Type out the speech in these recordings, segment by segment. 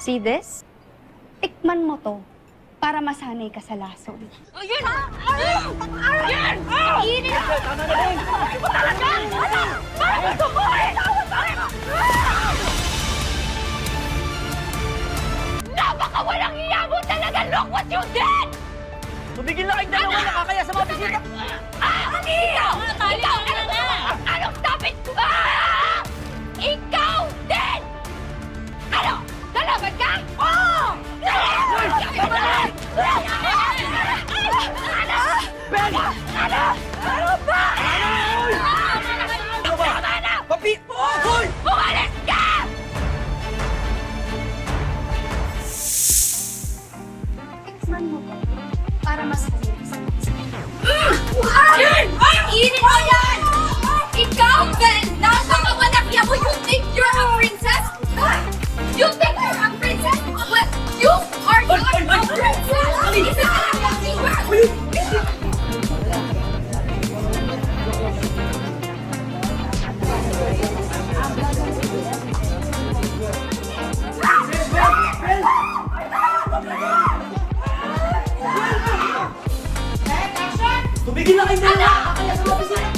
See this? Tikman mo to para masanay ka sa lason. Ayun! Ayun! Init! Tama na rin! Bakit mo talaga? Bakit mo mo eh? Napakawalang iya mo talaga! Look what you did! Tumigil na kayong dalawa, nakakaya sa mga bisita. Ikaw! Ikaw! Anong topic? Ikaw din! Ano? Lalaban ka? Oo! Lalaban ka! Ben! Ano ba? Tama na! Papi! Hoy! Umalis ka! Tikman mo to para masanay ka sa lason. Init mo yan! Ikaw, Ben! Napakawalang iya mo! You think you're a princess? You think you're a princess? Well, you are not a princess! Isa ka lang ang siwa! Tumigil na kayong dalawa, nakakaya sa mga bisita.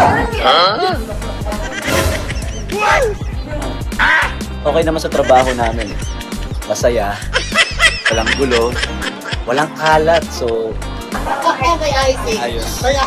Kama na! Okay naman sa trabaho namin. Masaya, walang gulo, walang kalat, so Okay, Isaac. ayos. Wala